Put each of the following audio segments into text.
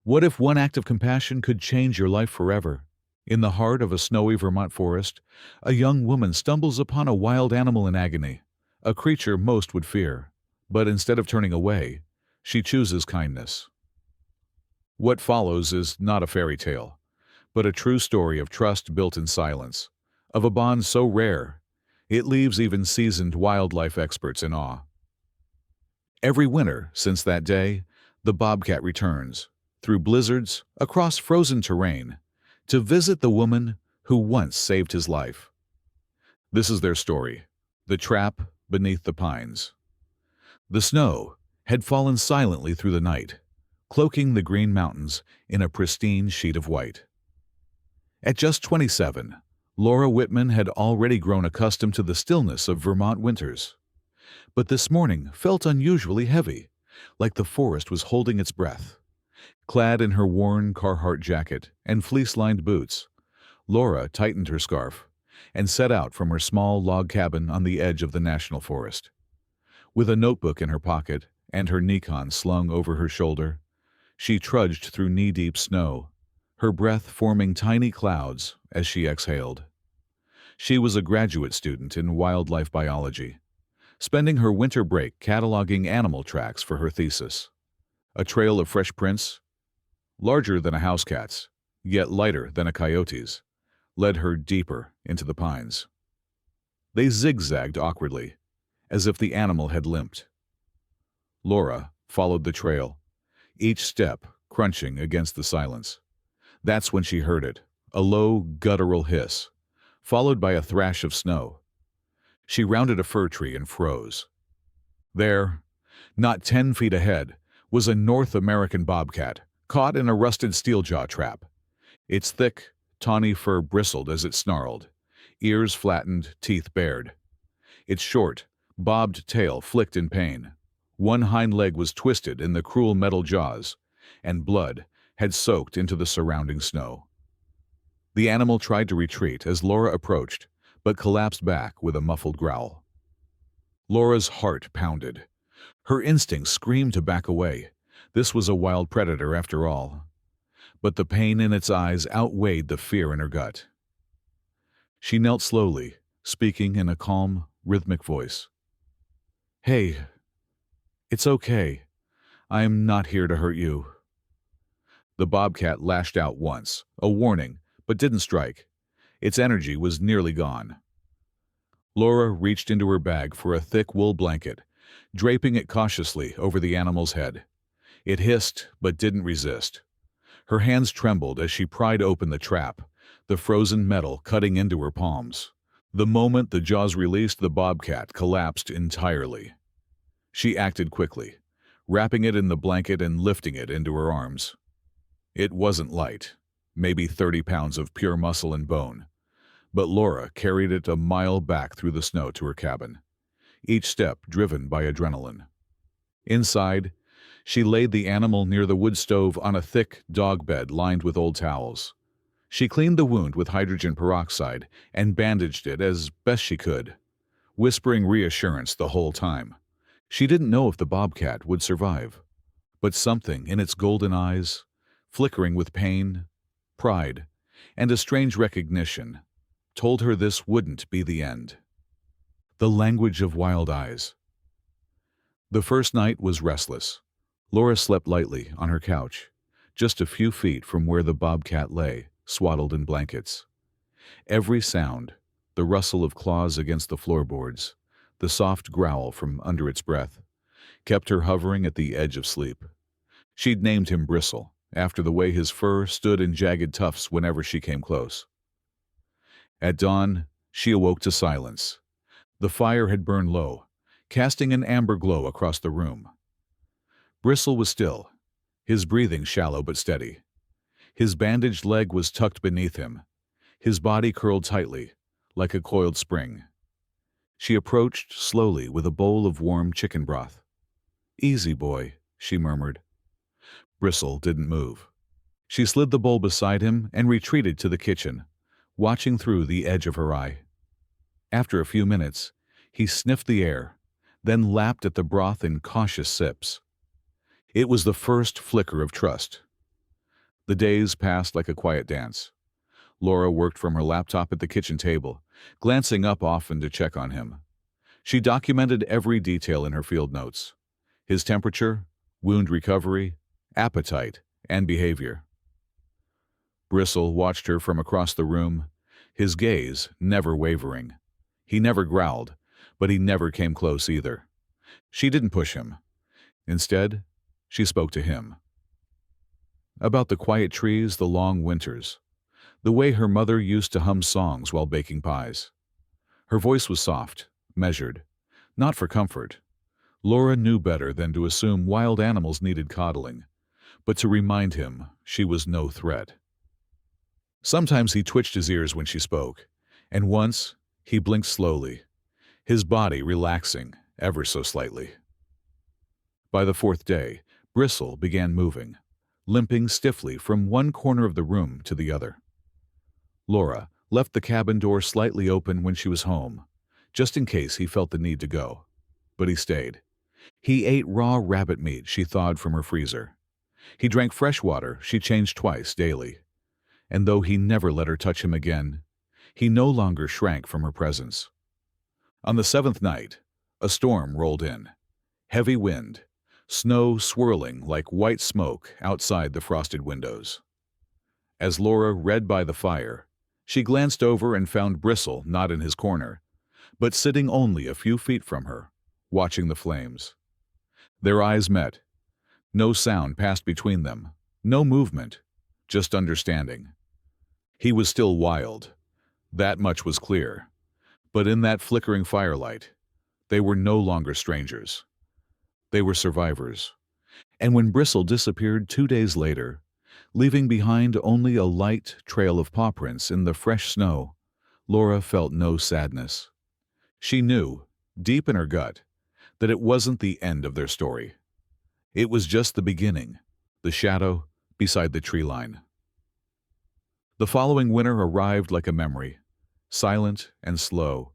What if one act of compassion could change your life forever? In the heart of a snowy Vermont forest, a young woman stumbles upon a wild animal in agony, a creature most would fear. But instead of turning away, she chooses kindness. What follows is not a fairy tale, but a true story of trust built in silence, of a bond so rare, it leaves even seasoned wildlife experts in awe. Every winter since that day, the bobcat returns, through blizzards, across frozen terrain, to visit the woman who once saved his life. This is their story, the trap beneath the pines. The snow had fallen silently through the night, cloaking the green mountains in a pristine sheet of white. At just 27, Laura Whitman had already grown accustomed to the stillness of Vermont winters. But this morning felt unusually heavy, like the forest was holding its breath. Clad in her worn Carhartt jacket and fleece-lined boots, Laura tightened her scarf and set out from her small log cabin on the edge of the national forest. With a notebook in her pocket and her Nikon slung over her shoulder, she trudged through knee-deep snow, her breath forming tiny clouds as she exhaled. She was a graduate student in wildlife biology, spending her winter break cataloging animal tracks for her thesis. A trail of fresh prints, larger than a house cat's, yet lighter than a coyote's, led her deeper into the pines. They zigzagged awkwardly, as if the animal had limped. Laura followed the trail, each step crunching against the silence. That's when she heard it, a low, guttural hiss, followed by a thrash of snow. She rounded a fir tree and froze. There, not 10 feet ahead, was a North American bobcat, caught in a rusted steel-jaw trap. Its thick, tawny fur bristled as it snarled, ears flattened, teeth bared. Its short, bobbed tail flicked in pain. One hind leg was twisted in the cruel metal jaws, and blood had soaked into the surrounding snow. The animal tried to retreat as Laura approached, but collapsed back with a muffled growl. Laura's heart pounded. Her instincts screamed to back away. This was a wild predator after all. But the pain in its eyes outweighed the fear in her gut. She knelt slowly, speaking in a calm, rhythmic voice. "Hey, it's okay. I'm not here to hurt you." The bobcat lashed out once, a warning, but didn't strike. Its energy was nearly gone. Laura reached into her bag for a thick wool blanket, draping it cautiously over the animal's head. It hissed, but didn't resist. Her hands trembled as she pried open the trap, the frozen metal cutting into her palms. The moment the jaws released, the bobcat collapsed entirely. She acted quickly, wrapping it in the blanket and lifting it into her arms. It wasn't light, maybe 30 pounds of pure muscle and bone, but Laura carried it a mile back through the snow to her cabin, each step driven by adrenaline. Inside, she laid the animal near the wood stove on a thick dog bed lined with old towels. She cleaned the wound with hydrogen peroxide and bandaged it as best she could, whispering reassurance the whole time. She didn't know if the bobcat would survive, but something in its golden eyes, flickering with pain, pride, and a strange recognition, told her this wouldn't be the end. The language of wild eyes. The first night was restless. Laura slept lightly on her couch, just a few feet from where the bobcat lay, swaddled in blankets. Every sound, the rustle of claws against the floorboards, the soft growl from under its breath, kept her hovering at the edge of sleep. She'd named him Bristle, after the way his fur stood in jagged tufts whenever she came close. At dawn, she awoke to silence. The fire had burned low, casting an amber glow across the room. Bristle was still, his breathing shallow but steady. His bandaged leg was tucked beneath him, his body curled tightly, like a coiled spring. She approached slowly with a bowl of warm chicken broth. "Easy, boy," she murmured. Bristle didn't move. She slid the bowl beside him and retreated to the kitchen, watching through the edge of her eye. After a few minutes, he sniffed the air, then lapped at the broth in cautious sips. It was the first flicker of trust. The days passed like a quiet dance. Laura worked from her laptop at the kitchen table, glancing up often to check on him. She documented every detail in her field notes: his temperature, wound recovery, appetite, and behavior. Bristle watched her from across the room, his gaze never wavering. He never growled, but he never came close either. She didn't push him. Instead, she spoke to him. About the quiet trees, the long winters, the way her mother used to hum songs while baking pies. Her voice was soft, measured, not for comfort. Laura knew better than to assume wild animals needed coddling, but to remind him she was no threat. Sometimes he twitched his ears when she spoke, and once he blinked slowly, his body relaxing ever so slightly. By the fourth day, Bristle began moving, limping stiffly from one corner of the room to the other. Laura left the cabin door slightly open when she was home, just in case he felt the need to go. But he stayed. He ate raw rabbit meat she thawed from her freezer. He drank fresh water she changed twice daily. And though he never let her touch him again, he no longer shrank from her presence. On the seventh night, a storm rolled in. Heavy wind, snow swirling like white smoke outside the frosted windows. As Laura read by the fire, she glanced over and found Bristle not in his corner, but sitting only a few feet from her, watching the flames. Their eyes met. No sound passed between them, no movement, just understanding. He was still wild. That much was clear. But in that flickering firelight, they were no longer strangers. They were survivors. And when Bristle disappeared 2 days later, leaving behind only a light trail of paw prints in the fresh snow, Laura felt no sadness. She knew, deep in her gut, that it wasn't the end of their story. It was just the beginning, the shadow beside the tree line. The following winter arrived like a memory, silent and slow,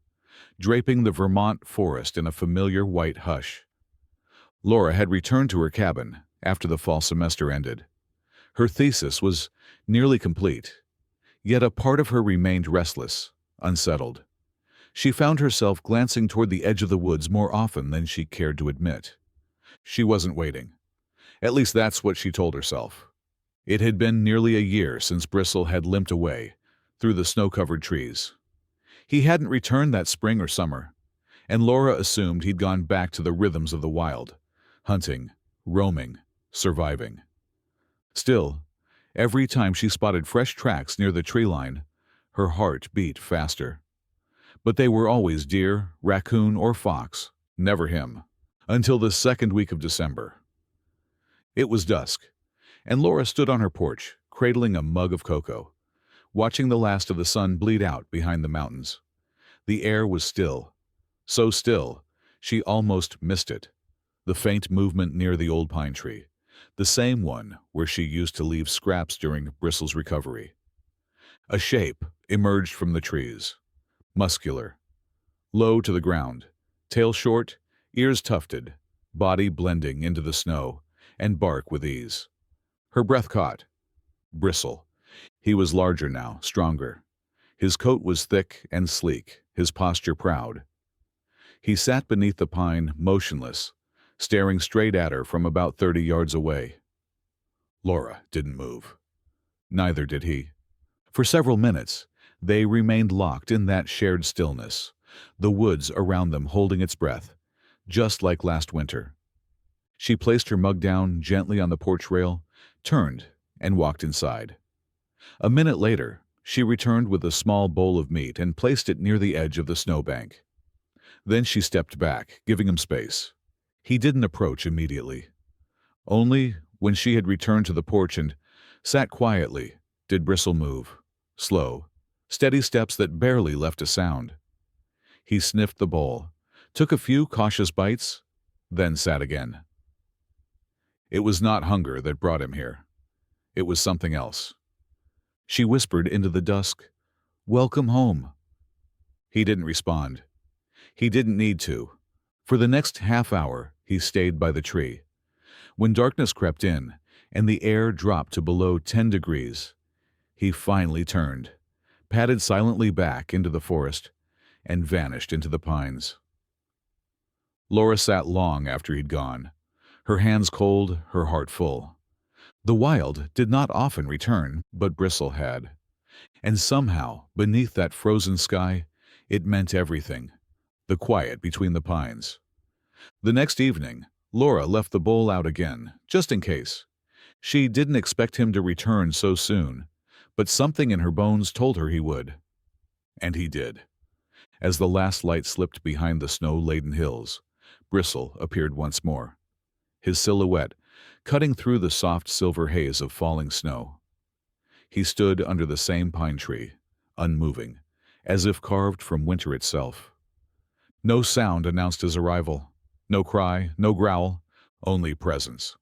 draping the Vermont forest in a familiar white hush. Laura had returned to her cabin after the fall semester ended. Her thesis was nearly complete, yet a part of her remained restless, unsettled. She found herself glancing toward the edge of the woods more often than she cared to admit. She wasn't waiting. At least that's what she told herself. It had been nearly a year since Bristle had limped away through the snow-covered trees. He hadn't returned that spring or summer, and Laura assumed he'd gone back to the rhythms of the wild, hunting, roaming, surviving. Still, every time she spotted fresh tracks near the tree line, her heart beat faster. But they were always deer, raccoon, or fox, never him, until the second week of December. It was dusk, and Laura stood on her porch, cradling a mug of cocoa, watching the last of the sun bleed out behind the mountains. The air was still, so still, she almost missed it. The faint movement near the old pine tree, the same one where she used to leave scraps during Bristle's recovery. A shape emerged from the trees, muscular, low to the ground, tail short, ears tufted, body blending into the snow, and bark with ease. Her breath caught. Bristle. He was larger now, stronger. His coat was thick and sleek, his posture proud. He sat beneath the pine, motionless, staring straight at her from about 30 yards away. Laura didn't move. Neither did he. For several minutes, they remained locked in that shared stillness, the woods around them holding its breath, just like last winter. She placed her mug down gently on the porch rail, turned, and walked inside. A minute later, she returned with a small bowl of meat and placed it near the edge of the snowbank. Then she stepped back, giving him space. He didn't approach immediately. Only when she had returned to the porch and sat quietly did Bristle move, slow, steady steps that barely left a sound. He sniffed the bowl, took a few cautious bites, then sat again. It was not hunger that brought him here. It was something else. She whispered into the dusk, "Welcome home." He didn't respond. He didn't need to. For the next half hour, he stayed by the tree. When darkness crept in, and the air dropped to below 10 degrees. He finally turned, padded silently back into the forest, and vanished into the pines. Laura sat long after he'd gone, her hands cold, her heart full. The wild did not often return, but Bristle had. And somehow, beneath that frozen sky, it meant everything. The quiet between the pines. The next evening, Laura left the bowl out again, just in case. She didn't expect him to return so soon, but something in her bones told her he would. And he did. As the last light slipped behind the snow-laden hills, Bristle appeared once more, his silhouette cutting through the soft silver haze of falling snow. He stood under the same pine tree, unmoving, as if carved from winter itself. No sound announced his arrival. No cry, no growl, only presence.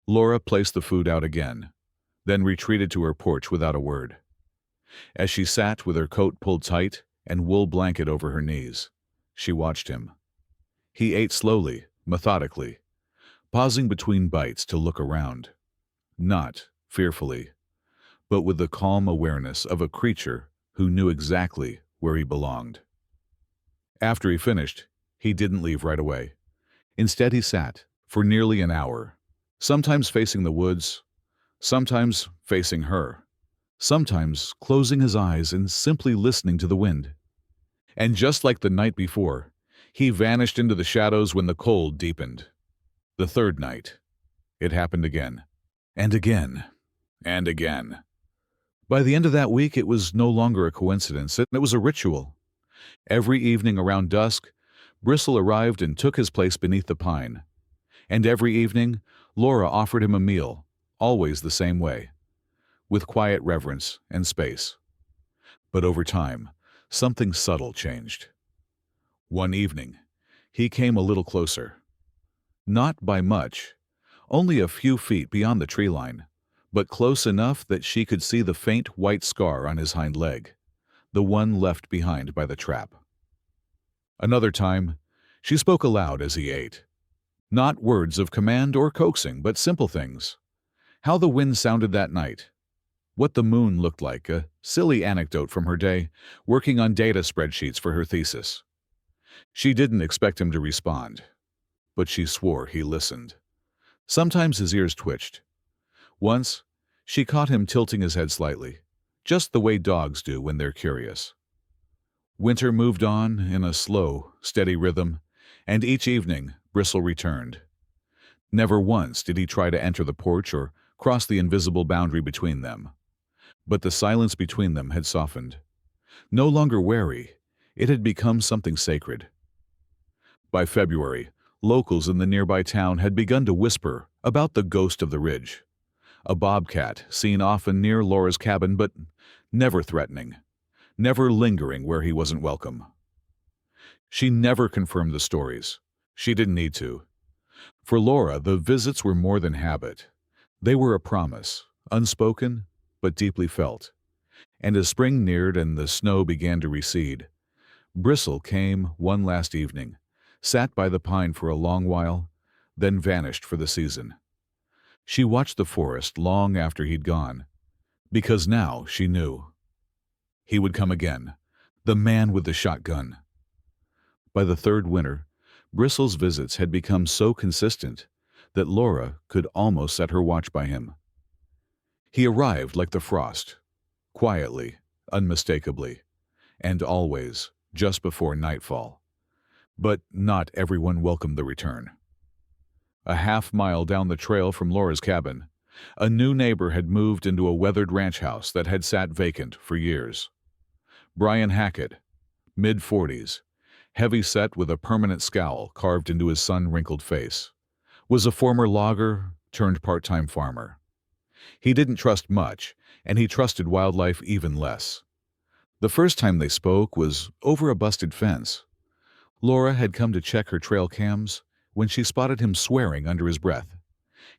Laura placed the food out again, then retreated to her porch without a word. As she sat with her coat pulled tight and wool blanket over her knees, she watched him. He ate slowly, methodically, pausing between bites to look around. Not fearfully, but with the calm awareness of a creature who knew exactly where he belonged. After he finished, he didn't leave right away. Instead, he sat for nearly an hour, sometimes facing the woods, sometimes facing her, sometimes closing his eyes and simply listening to the wind. And just like the night before, he vanished into the shadows when the cold deepened. The third night, it happened again, and again, and again. By the end of that week, it was no longer a coincidence, it was a ritual. Every evening around dusk, Bristle arrived and took his place beneath the pine. And every evening, Laura offered him a meal, always the same way, with quiet reverence and space. But over time, something subtle changed. One evening, he came a little closer. Not by much, only a few feet beyond the tree line, but close enough that she could see the faint white scar on his hind leg, the one left behind by the trap. Another time, she spoke aloud as he ate. Not words of command or coaxing, but simple things. How the wind sounded that night. What the moon looked like, a silly anecdote from her day, working on data spreadsheets for her thesis. She didn't expect him to respond, but she swore he listened. Sometimes his ears twitched. Once, she caught him tilting his head slightly, just the way dogs do when they're curious. Winter moved on in a slow, steady rhythm, and each evening Bristle returned. Never once did he try to enter the porch or cross the invisible boundary between them. But the silence between them had softened. No longer wary, it had become something sacred. By February, locals in the nearby town had begun to whisper about the ghost of the ridge. A bobcat seen often near Laura's cabin, but never threatening, never lingering where he wasn't welcome. She never confirmed the stories. She didn't need to. For Laura, the visits were more than habit. They were a promise, unspoken, but deeply felt. And as spring neared and the snow began to recede, Bristle came one last evening, sat by the pine for a long while, then vanished for the season. She watched the forest long after he'd gone, because now she knew. He would come again, the man with the shotgun. By the third winter, Bristle's visits had become so consistent that Laura could almost set her watch by him. He arrived like the frost, quietly, unmistakably, and always just before nightfall. But not everyone welcomed the return. A half-mile down the trail from Laura's cabin, a new neighbor had moved into a weathered ranch house that had sat vacant for years. Brian Hackett, mid-40s, heavy-set with a permanent scowl carved into his sun-wrinkled face, was a former logger turned part-time farmer. He didn't trust much, and he trusted wildlife even less. The first time they spoke was over a busted fence. Laura had come to check her trail cams when she spotted him swearing under his breath,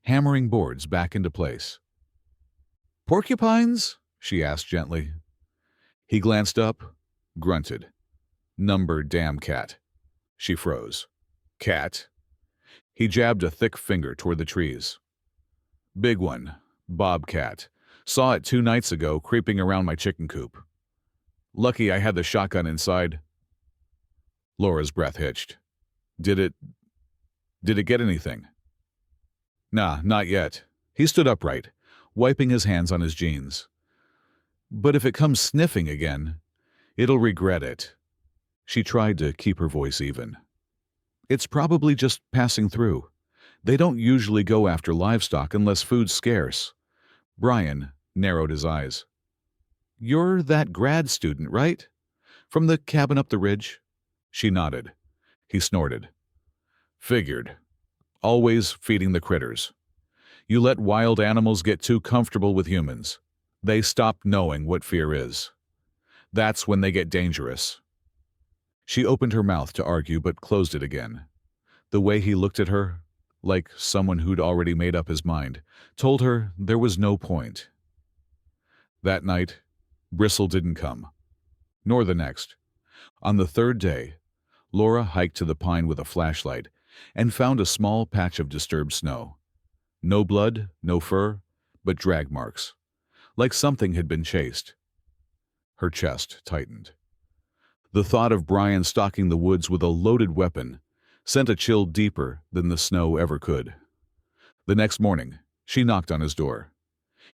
hammering boards back into place. "Porcupines?" she asked gently. He glanced up, grunted. "Number damn cat." She froze. "Cat?" He jabbed a thick finger toward the trees. Big one. Bobcat. Saw it 2 nights ago creeping around my chicken coop. Lucky I had the shotgun inside. Laura's breath hitched. Did it get anything? Nah, not yet. He stood upright, wiping his hands on his jeans. But if it comes sniffing again, it'll regret it. She tried to keep her voice even. It's probably just passing through. They don't usually go after livestock unless food's scarce. Brian narrowed his eyes. You're that grad student, right? From the cabin up the ridge? She nodded. He snorted. Figured. Always feeding the critters. You let wild animals get too comfortable with humans. They stop knowing what fear is. That's when they get dangerous. She opened her mouth to argue but closed it again. The way he looked at her, like someone who'd already made up his mind, told her there was no point. That night, Bristle didn't come. Nor the next. On the third day, Laura hiked to the pine with a flashlight and found a small patch of disturbed snow. No blood, no fur, but drag marks, like something had been chased. Her chest tightened. The thought of Brian stalking the woods with a loaded weapon sent a chill deeper than the snow ever could. The next morning, she knocked on his door.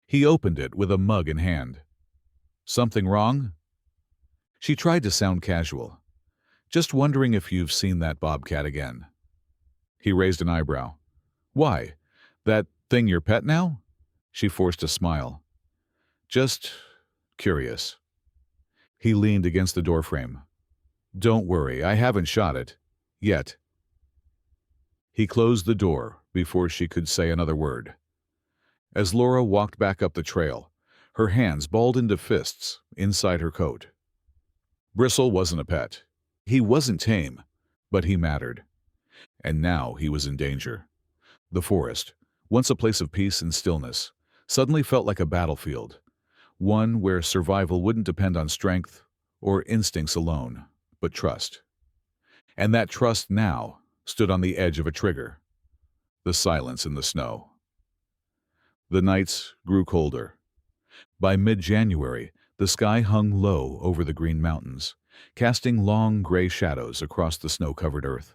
He opened it with a mug in hand. Something wrong? She tried to sound casual. Just wondering if you've seen that bobcat again. He raised an eyebrow. Why? That thing your pet now? She forced a smile. Just curious. He leaned against the doorframe. Don't worry, I haven't shot it. Yet. He closed the door before she could say another word. As Laura walked back up the trail, her hands balled into fists inside her coat. Bristle wasn't a pet. He wasn't tame, but he mattered. And now he was in danger. The forest, once a place of peace and stillness, suddenly felt like a battlefield, one where survival wouldn't depend on strength or instincts alone, but trust. And that trust now stood on the edge of a trigger. The silence in the snow. The nights grew colder. By mid-January, the sky hung low over the Green Mountains, casting long gray shadows across the snow-covered earth.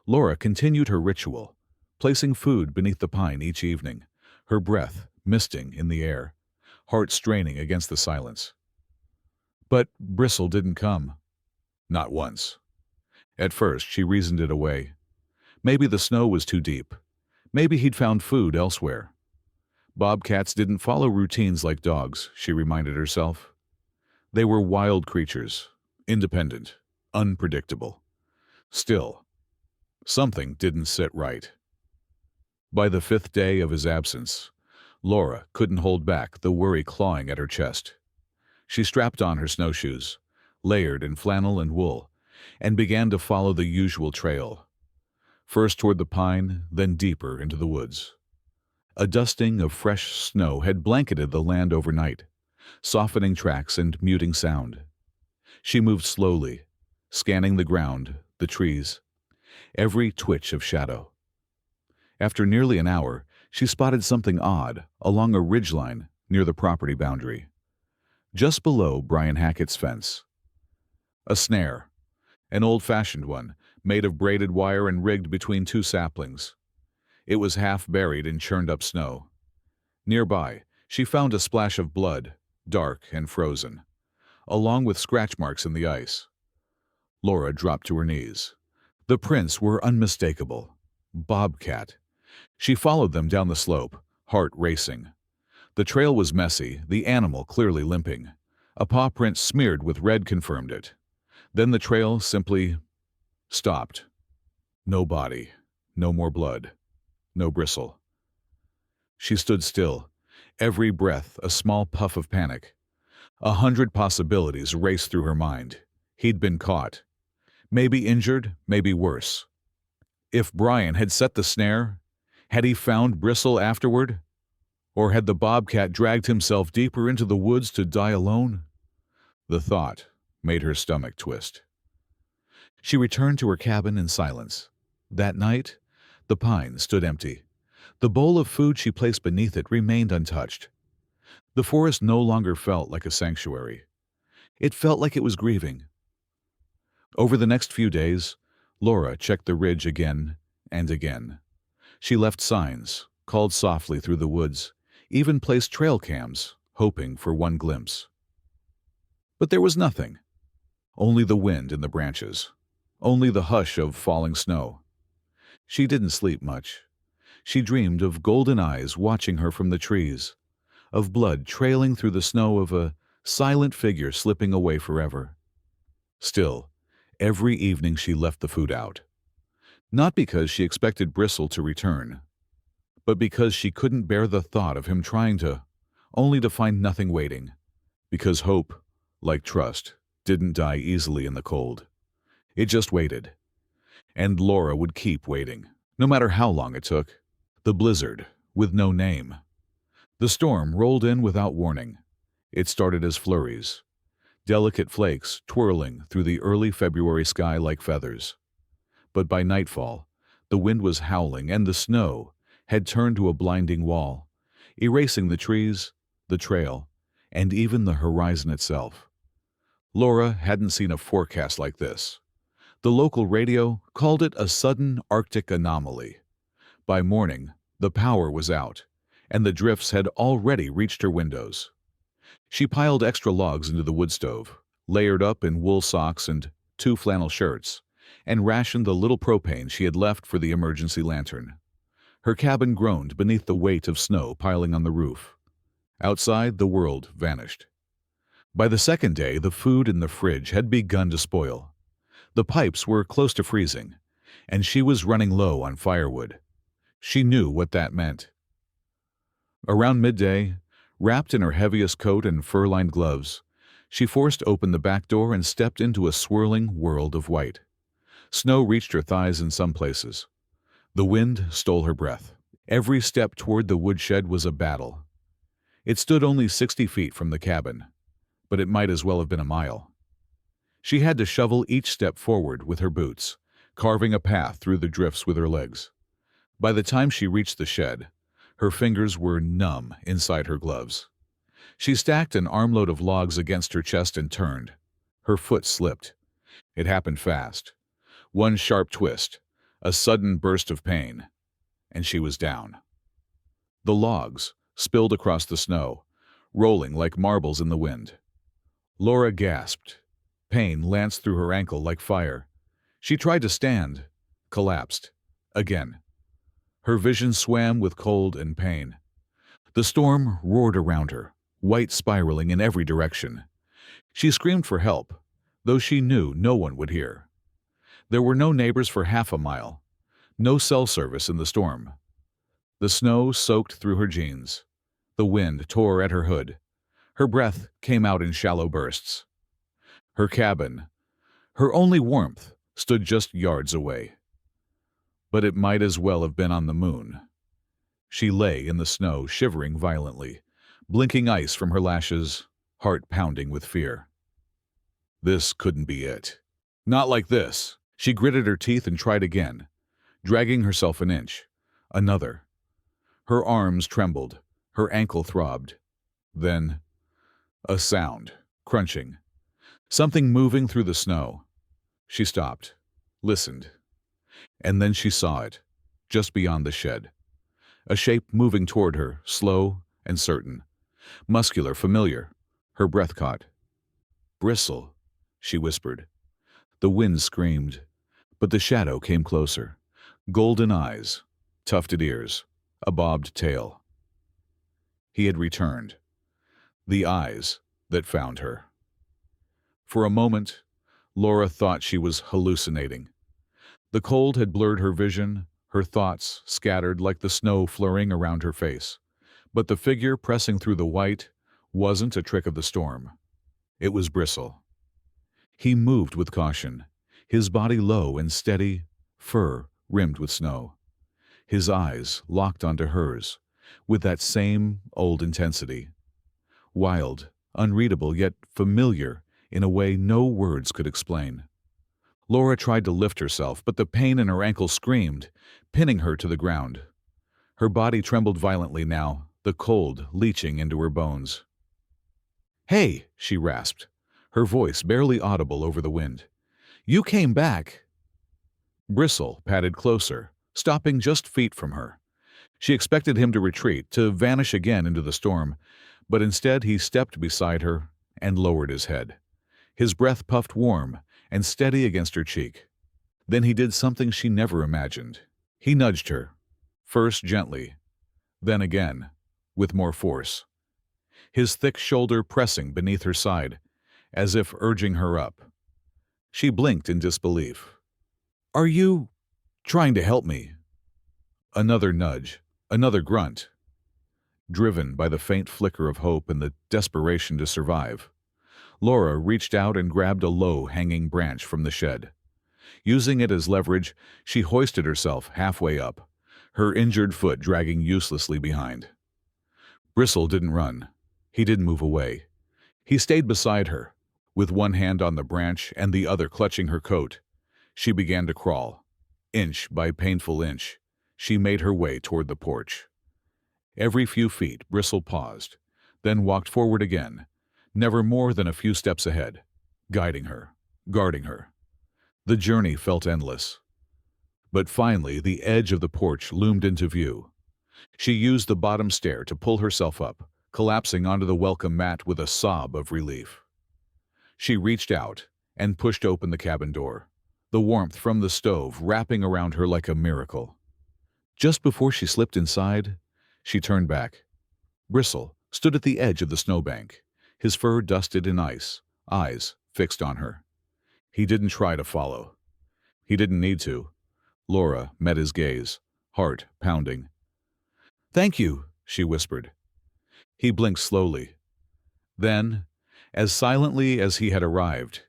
Laura continued her ritual, placing food beneath the pine each evening, her breath misting in the air, heart straining against the silence. But Bristle didn't come. Not once. At first, she reasoned it away. Maybe the snow was too deep. Maybe he'd found food elsewhere. Bobcats didn't follow routines like dogs, she reminded herself. They were wild creatures, independent, unpredictable. Still, something didn't sit right. By the 5th day of his absence, Laura couldn't hold back the worry clawing at her chest. She strapped on her snowshoes, layered in flannel and wool, and began to follow the usual trail. First toward the pine, then deeper into the woods. A dusting of fresh snow had blanketed the land overnight, softening tracks and muting sound. She moved slowly, scanning the ground, the trees, every twitch of shadow. After nearly an hour, she spotted something odd along a ridgeline near the property boundary, just below Brian Hackett's fence. A snare, an old-fashioned one, made of braided wire and rigged between 2 saplings. It was half buried in churned-up snow. Nearby, she found a splash of blood, dark and frozen, along with scratch marks in the ice. Laura dropped to her knees. The prints were unmistakable. Bobcat. She followed them down the slope, heart racing. The trail was messy, the animal clearly limping. A paw print smeared with red confirmed it. Then the trail simply stopped. No body, no more blood, no Bristle. She stood still, every breath a small puff of panic. 100 possibilities raced through her mind. He'd been caught. Maybe injured, maybe worse. If Brian had set the snare, had he found Bristle afterward? Or had the bobcat dragged himself deeper into the woods to die alone? The thought made her stomach twist. She returned to her cabin in silence. That night, the pine stood empty. The bowl of food she placed beneath it remained untouched. The forest no longer felt like a sanctuary. It felt like it was grieving. Over the next few days, Laura checked the ridge again and again. She left signs, called softly through the woods, even placed trail cams, hoping for one glimpse. But there was nothing. Only the wind in the branches. Only the hush of falling snow. She didn't sleep much. She dreamed of golden eyes watching her from the trees, of blood trailing through the snow, of a silent figure slipping away forever. Still, every evening she left the food out. Not because she expected Bristle to return, but because she couldn't bear the thought of him trying to, only to find nothing waiting. Because hope, like trust, didn't die easily in the cold. It just waited. And Laura would keep waiting, no matter how long it took. The blizzard, with no name. The storm rolled in without warning. It started as flurries, delicate flakes twirling through the early February sky like feathers. But by nightfall, the wind was howling and the snow had turned to a blinding wall, erasing the trees, the trail, and even the horizon itself. Laura hadn't seen a forecast like this. The local radio called it a sudden Arctic anomaly. By morning, the power was out, and the drifts had already reached her windows. She piled extra logs into the wood stove, layered up in wool socks and 2 flannel shirts, and rationed the little propane she had left for the emergency lantern. Her cabin groaned beneath the weight of snow piling on the roof. Outside, the world vanished. By the second day, the food in the fridge had begun to spoil. The pipes were close to freezing, and she was running low on firewood. She knew what that meant. Around midday, wrapped in her heaviest coat and fur-lined gloves, she forced open the back door and stepped into a swirling world of white. Snow reached her thighs in some places. The wind stole her breath. Every step toward the woodshed was a battle. It stood only 60 feet from the cabin, but it might as well have been a mile. She had to shovel each step forward with her boots, carving a path through the drifts with her legs. By the time she reached the shed, her fingers were numb inside her gloves. She stacked an armload of logs against her chest and turned. Her foot slipped. It happened fast. One sharp twist, a sudden burst of pain, and she was down. The logs spilled across the snow, rolling like marbles in the wind. Laura gasped. Pain lanced through her ankle like fire. She tried to stand, collapsed. Again. Her vision swam with cold and pain. The storm roared around her, white spiraling in every direction. She screamed for help, though she knew no one would hear. There were no neighbors for half a mile, no cell service in the storm. The snow soaked through her jeans. The wind tore at her hood. Her breath came out in shallow bursts. Her cabin, her only warmth, stood just yards away. But it might as well have been on the moon. She lay in the snow, shivering violently, blinking ice from her lashes, heart pounding with fear. This couldn't be it. Not like this. She gritted her teeth and tried again, dragging herself an inch. Another. Her arms trembled, her ankle throbbed. Then, a sound, crunching. Something moving through the snow. She stopped, listened. And then she saw it, just beyond the shed. A shape moving toward her, slow and certain. Muscular, familiar. Her breath caught. "Bristle," she whispered. The wind screamed, but the shadow came closer. Golden eyes, tufted ears, a bobbed tail. He had returned. The eyes that found her. For a moment, Laura thought she was hallucinating. The cold had blurred her vision, her thoughts scattered like the snow flurrying around her face. But the figure pressing through the white wasn't a trick of the storm. It was Bristle. He moved with caution, his body low and steady, fur rimmed with snow. His eyes locked onto hers, with that same old intensity. Wild, unreadable, yet familiar in a way no words could explain. Laura tried to lift herself, but the pain in her ankle screamed, pinning her to the ground. Her body trembled violently now, the cold leaching into her bones. "Hey," she rasped, her voice barely audible over the wind. "You came back." Bristle padded closer, stopping just feet from her. She expected him to retreat, to vanish again into the storm, but instead he stepped beside her and lowered his head. His breath puffed warm and steady against her cheek. Then he did something she never imagined. He nudged her, first gently, then again, with more force. His thick shoulder pressing beneath her side, as if urging her up. She blinked in disbelief. "Are you trying to help me?" Another nudge, another grunt. Driven by the faint flicker of hope and the desperation to survive, Laura reached out and grabbed a low-hanging branch from the shed. Using it as leverage, she hoisted herself halfway up, her injured foot dragging uselessly behind. Bristle didn't run. He didn't move away. He stayed beside her, with one hand on the branch and the other clutching her coat. She began to crawl. Inch by painful inch, she made her way toward the porch. Every few feet, Bristle paused, then walked forward again, never more than a few steps ahead, guiding her, guarding her. The journey felt endless. But finally, the edge of the porch loomed into view. She used the bottom stair to pull herself up, collapsing onto the welcome mat with a sob of relief. She reached out and pushed open the cabin door, the warmth from the stove wrapping around her like a miracle. Just before she slipped inside, she turned back. Bristle stood at the edge of the snowbank, his fur dusted in ice, eyes fixed on her. He didn't try to follow. He didn't need to. Laura met his gaze, heart pounding. "Thank you," she whispered. He blinked slowly. Then, as silently as he had arrived,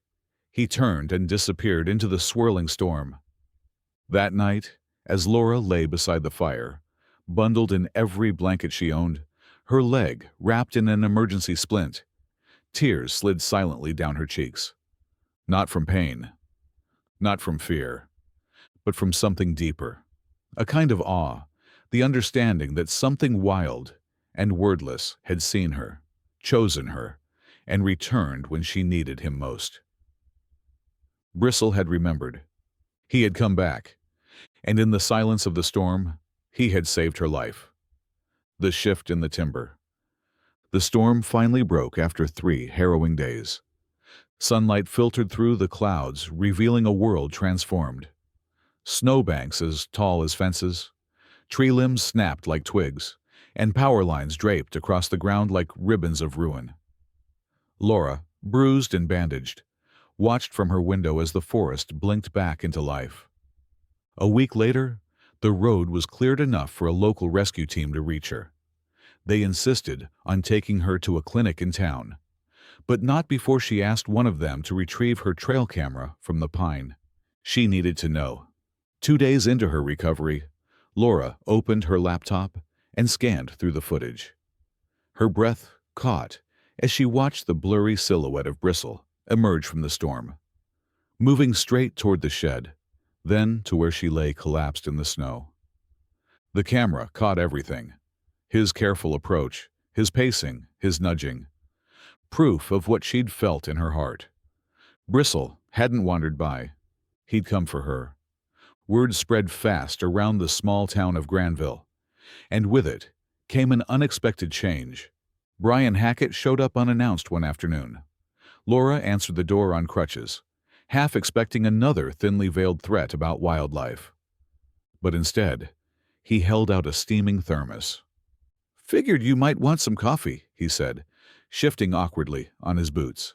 he turned and disappeared into the swirling storm. That night, as Laura lay beside the fire, bundled in every blanket she owned, her leg wrapped in an emergency splint, tears slid silently down her cheeks. Not from pain, not from fear, but from something deeper. A kind of awe, the understanding that something wild and wordless had seen her, chosen her, and returned when she needed him most. Bristle had remembered. He had come back, and in the silence of the storm, he had saved her life. The shift in the timber. The storm finally broke after 3 harrowing days. Sunlight filtered through the clouds, revealing a world transformed. Snowbanks as tall as fences, tree limbs snapped like twigs, and power lines draped across the ground like ribbons of ruin. Laura, bruised and bandaged, watched from her window as the forest blinked back into life. A week later, the road was cleared enough for a local rescue team to reach her. They insisted on taking her to a clinic in town, but not before she asked one of them to retrieve her trail camera from the pine. She needed to know. 2 days into her recovery, Laura opened her laptop and scanned through the footage. Her breath caught as she watched the blurry silhouette of Bristle emerge from the storm, moving straight toward the shed, then to where she lay collapsed in the snow. The camera caught everything. His careful approach, his pacing, his nudging. Proof of what she'd felt in her heart. Bristle hadn't wandered by. He'd come for her. Word spread fast around the small town of Granville, and with it came an unexpected change. Brian Hackett showed up unannounced one afternoon. Laura answered the door on crutches, half expecting another thinly veiled threat about wildlife. But instead, he held out a steaming thermos. "Figured you might want some coffee," he said, shifting awkwardly on his boots.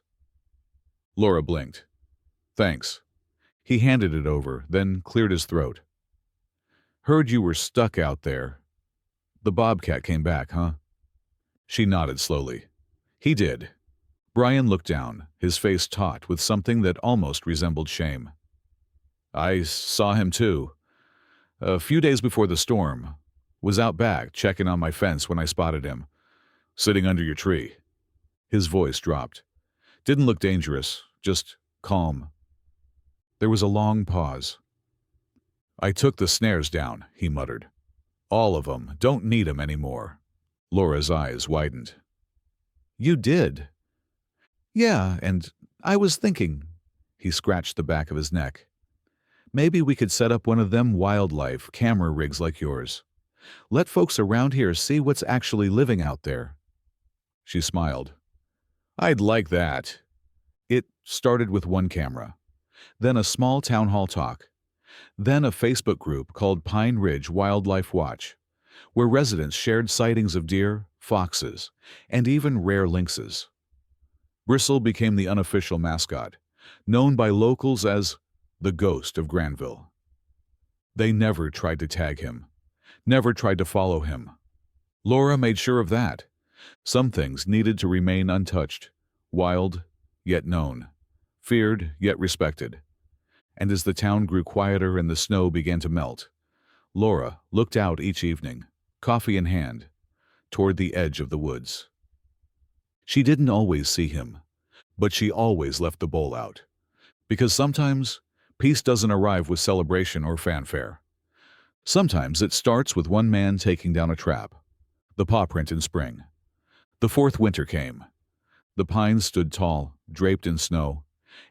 Laura blinked. "Thanks." He handed it over, then cleared his throat. "Heard you were stuck out there. The Bobcat came back, huh?" She nodded slowly. He did. Brian looked down, his face taut with something that almost resembled shame. "I saw him too. A few days before the storm. Was out back, checking on my fence when I spotted him. Sitting under your tree." His voice dropped. Didn't look dangerous, just calm. There was a long pause. "I took the snares down," he muttered. All of 'em. Don't need 'em anymore. Laura's eyes widened. You did? Yeah, and I was thinking. He scratched the back of his neck. Maybe we could set up one of them wildlife camera rigs like yours. Let folks around here see what's actually living out there. She smiled. I'd like that. It started with one camera, then a small town hall talk, then a Facebook group called Pine Ridge Wildlife Watch, where residents shared sightings of deer, foxes, and even rare lynxes. Bristle became the unofficial mascot, known by locals as the Ghost of Granville. They never tried to tag him, never tried to follow him. Laura made sure of that. Some things needed to remain untouched, wild yet known, feared yet respected. And as the town grew quieter and the snow began to melt, Laura looked out each evening, coffee in hand, toward the edge of the woods. She didn't always see him, but she always left the bowl out. Because sometimes peace doesn't arrive with celebration or fanfare. Sometimes it starts with one man taking down a trap, the paw print in spring. The fourth winter came. The pines stood tall, draped in snow,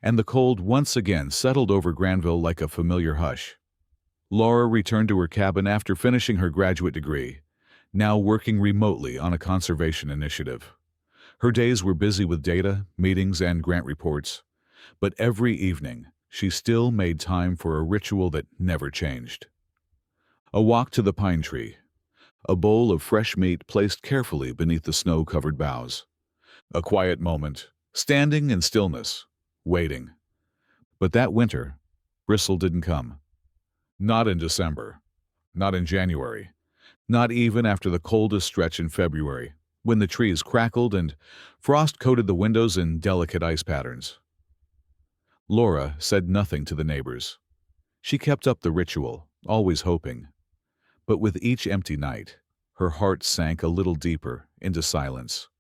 and the cold once again settled over Granville like a familiar hush. Laura returned to her cabin after finishing her graduate degree, now working remotely on a conservation initiative. Her days were busy with data, meetings, and grant reports, but every evening she still made time for a ritual that never changed. A walk to the pine tree, a bowl of fresh meat placed carefully beneath the snow-covered boughs. A quiet moment, standing in stillness, waiting. But that winter, Bristle didn't come. Not in December, not in January, not even after the coldest stretch in February, when the trees crackled and frost coated the windows in delicate ice patterns. Laura said nothing to the neighbors. She kept up the ritual, always hoping. But with each empty night, her heart sank a little deeper into silence.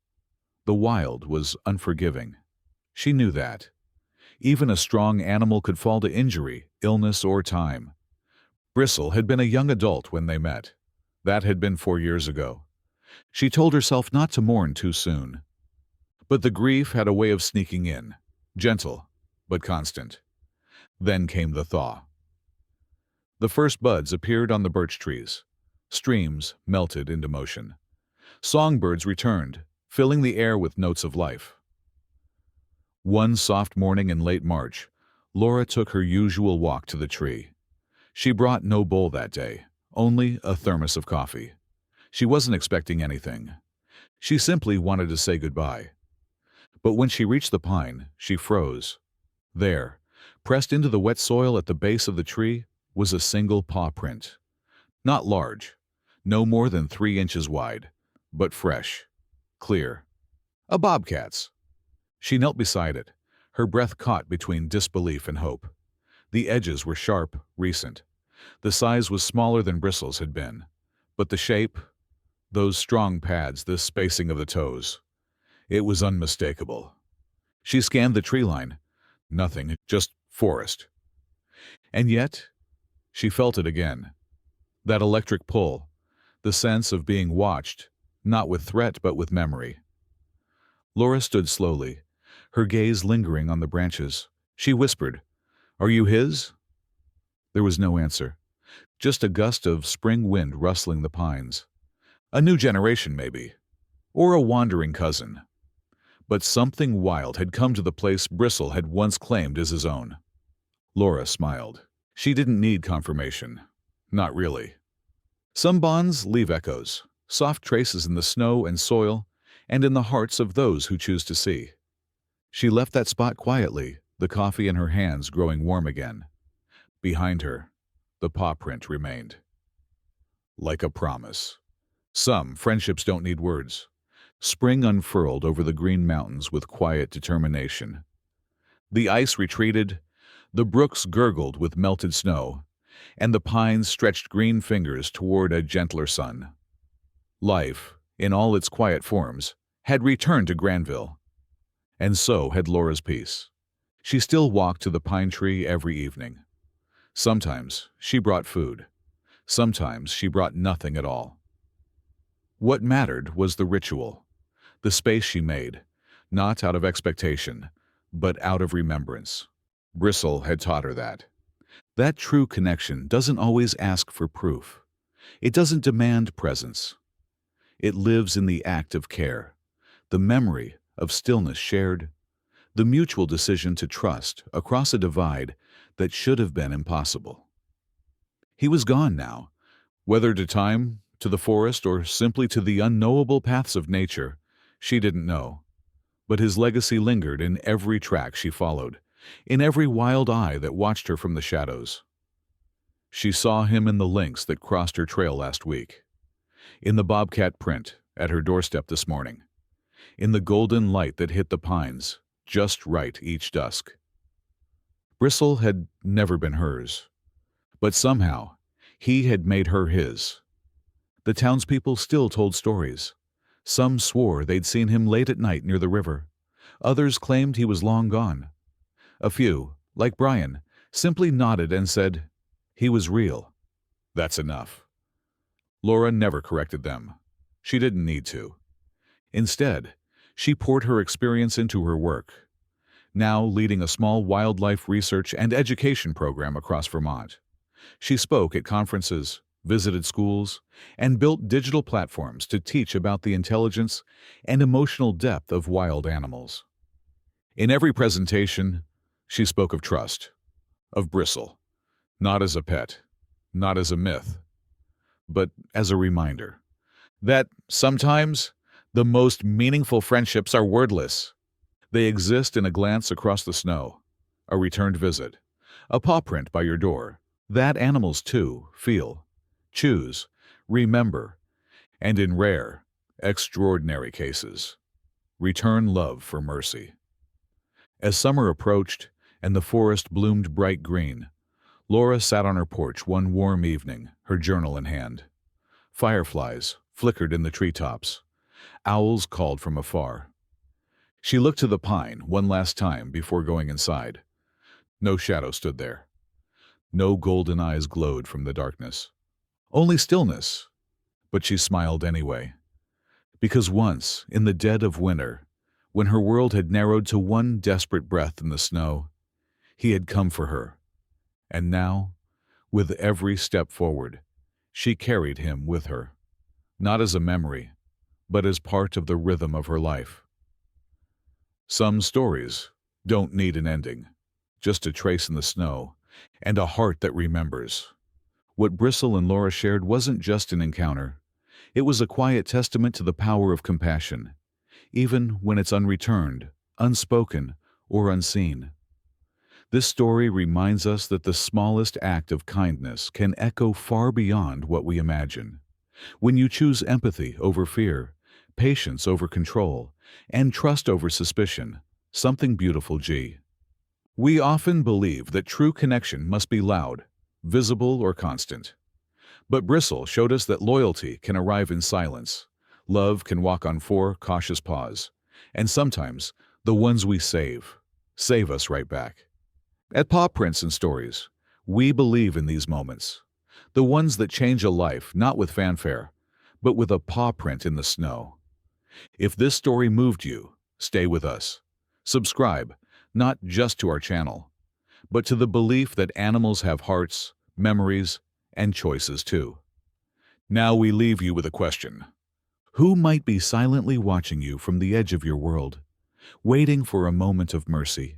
The wild was unforgiving. She knew that. Even a strong animal could fall to injury, illness, or time. Bristle had been a young adult when they met. That had been 4 years ago. She told herself not to mourn too soon. But the grief had a way of sneaking in, gentle but constant. Then came the thaw. The first buds appeared on the birch trees. Streams melted into motion. Songbirds returned, filling the air with notes of life. One soft morning in late March, Laura took her usual walk to the tree. She brought no bowl that day, only a thermos of coffee. She wasn't expecting anything. She simply wanted to say goodbye. But when she reached the pine, she froze. There, pressed into the wet soil at the base of the tree, was a single paw print. Not large, no more than 3 inches wide, but fresh, clear. A bobcat's. She knelt beside it, her breath caught between disbelief and hope. The edges were sharp, recent. The size was smaller than Bristle's had been. But the shape, those strong pads, the spacing of the toes, it was unmistakable. She scanned the tree line. Nothing, just forest. And yet, she felt it again. That electric pull, the sense of being watched, not with threat but with memory. Laura stood slowly, her gaze lingering on the branches. She whispered, "Are you his?" There was no answer, just a gust of spring wind rustling the pines. A new generation, maybe, or a wandering cousin. But something wild had come to the place Bristle had once claimed as his own. Laura smiled. She didn't need confirmation. Not really. Some bonds leave echoes, soft traces in the snow and soil, and in the hearts of those who choose to see. She left that spot quietly, the coffee in her hands growing warm again. Behind her, the paw print remained. Like a promise. Some friendships don't need words. Spring unfurled over the green mountains with quiet determination. The ice retreated, the brooks gurgled with melted snow, and the pines stretched green fingers toward a gentler sun. Life, in all its quiet forms, had returned to Granville. And so had Laura's peace. She still walked to the pine tree every evening. Sometimes she brought food. Sometimes she brought nothing at all. What mattered was the ritual, the space she made, not out of expectation, but out of remembrance. Bristle had taught her that. That true connection doesn't always ask for proof. It doesn't demand presence. It lives in the act of care, the memory of stillness shared, the mutual decision to trust across a divide that should have been impossible. He was gone now, whether to time, to the forest, or simply to the unknowable paths of nature, she didn't know. But his legacy lingered in every track she followed, in every wild eye that watched her from the shadows. She saw him in the lynx that crossed her trail last week, in the bobcat print at her doorstep this morning, in the golden light that hit the pines just right each dusk. Bristle had never been hers, but somehow he had made her his. The townspeople still told stories. Some swore they'd seen him late at night near the river. Others claimed he was long gone. A few, like Brian, simply nodded and said, "He was real." That's enough. Laura never corrected them. She didn't need to. Instead, she poured her experience into her work, now leading a small wildlife research and education program across Vermont. She spoke at conferences, visited schools, and built digital platforms to teach about the intelligence and emotional depth of wild animals. In every presentation, she spoke of trust, of Bristle, not as a pet, not as a myth, but as a reminder that sometimes the most meaningful friendships are wordless. They exist in a glance across the snow, a returned visit, a paw print by your door. That animals too feel, choose, remember, and in rare, extraordinary cases, return love for mercy. As summer approached and the forest bloomed bright green, Laura sat on her porch one warm evening, her journal in hand. Fireflies flickered in the treetops. Owls called from afar. She looked to the pine one last time before going inside. No shadow stood there. No golden eyes glowed from the darkness. Only stillness. But she smiled anyway. Because once, in the dead of winter, when her world had narrowed to one desperate breath in the snow, he had come for her. And now, with every step forward, she carried him with her, not as a memory, but as part of the rhythm of her life. Some stories don't need an ending, just a trace in the snow, and a heart that remembers. What Bristle and Laura shared wasn't just an encounter. It was a quiet testament to the power of compassion, even when it's unreturned, unspoken, or unseen. This story reminds us that the smallest act of kindness can echo far beyond what we imagine. When you choose empathy over fear, patience over control, and trust over suspicion, something beautiful, We often believe that true connection must be loud, visible, or constant. But Bristle showed us that loyalty can arrive in silence. Love can walk on four cautious paws. And sometimes, the ones we save us right back. At Paw Prints and Stories, we believe in these moments. The ones that change a life, not with fanfare, but with a paw print in the snow. If this story moved you, stay with us. Subscribe, not just to our channel, but to the belief that animals have hearts, memories, and choices too. Now we leave you with a question. Who might be silently watching you from the edge of your world, waiting for a moment of mercy?